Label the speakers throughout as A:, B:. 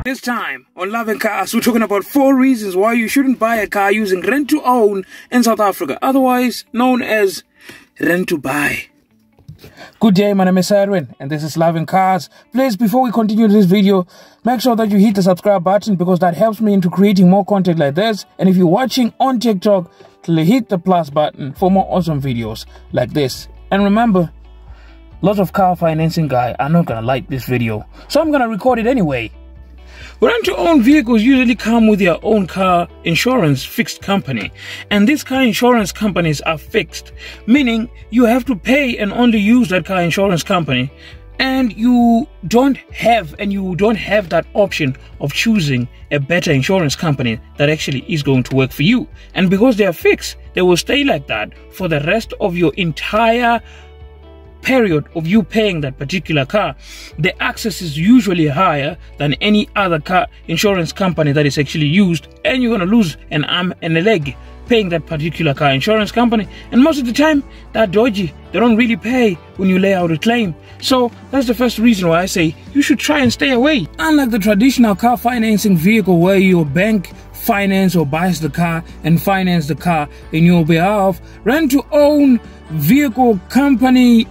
A: This time on Loving Cars, we're talking about 4 reasons why you shouldn't buy a car using rent to own in South Africa, otherwise known as rent to buy. Good day, my name is Edwin and this is Loving Cars. Please, before we continue this video, make sure that you hit the subscribe button because that helps me into creating more content like this. And if you're watching on TikTok, hit the plus button for more awesome videos like this. And remember, lots of car financing guys are not gonna like this video, so I'm gonna record it anyway. Rent-to-own vehicles usually come with their own car insurance fixed company, and these car insurance companies are fixed, meaning you have to pay and only use that car insurance company, and you don't have that option of choosing a better insurance company that actually is going to work for you. And because they are fixed, they will stay like that for the rest of your entire period of you paying that particular car. The access is usually higher than any other car insurance company that is actually used, and you're going to lose an arm and a leg paying that particular car insurance company. And most of the time they're dodgy, they don't really pay when you lay out a claim. So that's the first reason why I say you should try and stay away. Unlike the traditional car financing vehicle where your bank finance or buys the car and finance the car in your behalf, rent to own vehicle company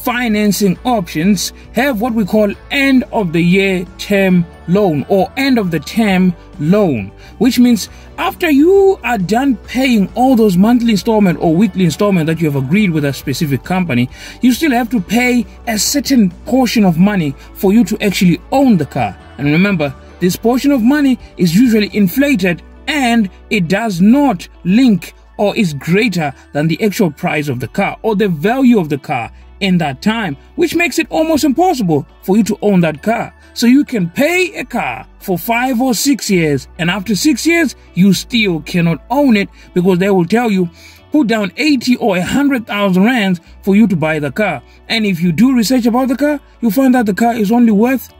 A: financing options have what we call end of the year term loan or end of the term loan, which means after you are done paying all those monthly installment or weekly installment that you have agreed with a specific company, you still have to pay a certain portion of money for you to actually own the car. And remember, this portion of money is usually inflated and it does not link or is greater than the actual price of the car or the value of the car in that time, which makes it almost impossible for you to own that car. So you can pay a car for 5 or 6 years, and after 6 years you still cannot own it because they will tell you put down 80 or 100,000 rands for you to buy the car. And if you do research about the car, you'll find that the car is only worth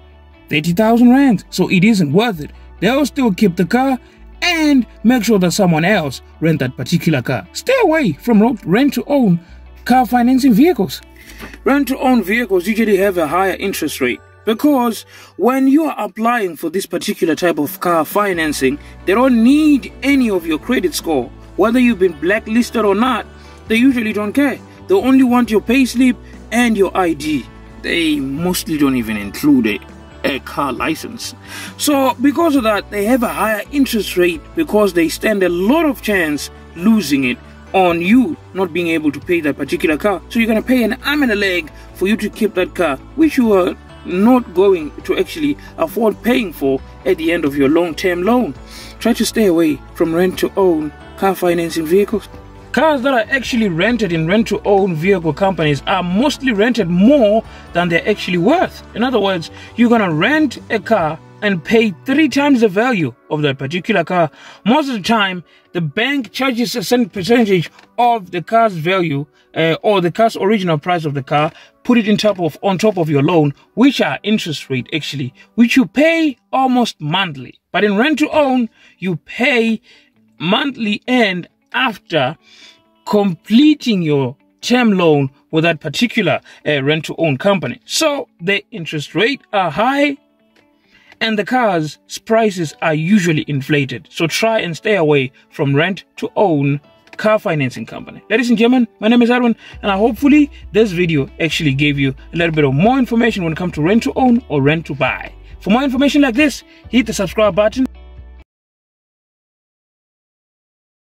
A: 30,000 rands, so it isn't worth it. They'll still keep the car and make sure that someone else rent that particular car. Stay away from rent to own car financing vehicles. Rent-to-own vehicles usually have a higher interest rate because when you are applying for this particular type of car financing, they don't need any of your credit score. Whether you've been blacklisted or not, they usually don't care. They only want your payslip and your ID. They mostly don't even include a car license. So because of that, they have a higher interest rate because they stand a lot of chance losing it on you not being able to pay that particular car. So you're going to pay an arm and a leg for you to keep that car, which you are not going to actually afford paying for at the end of your long-term loan. Try to stay away from rent-to-own car financing vehicles. Cars that are actually rented in rent-to-own vehicle companies are mostly rented more than they're actually worth. In other words, you're going to rent a car and pay 3 times the value of that particular car. Most of the time, the bank charges a certain percentage of the car's value or the car's original price of the car, put it on top of your loan, which are interest rate actually, which you pay almost monthly. But in rent to own, you pay monthly and after completing your term loan with that particular rent to own company. So the interest rate are high and the cars' prices are usually inflated. So try and stay away from rent-to-own car financing company. Ladies and gentlemen, my name is Edwin, and hopefully this video actually gave you a little bit of more information when it comes to rent-to-own or rent-to-buy. For more information like this, hit the subscribe button.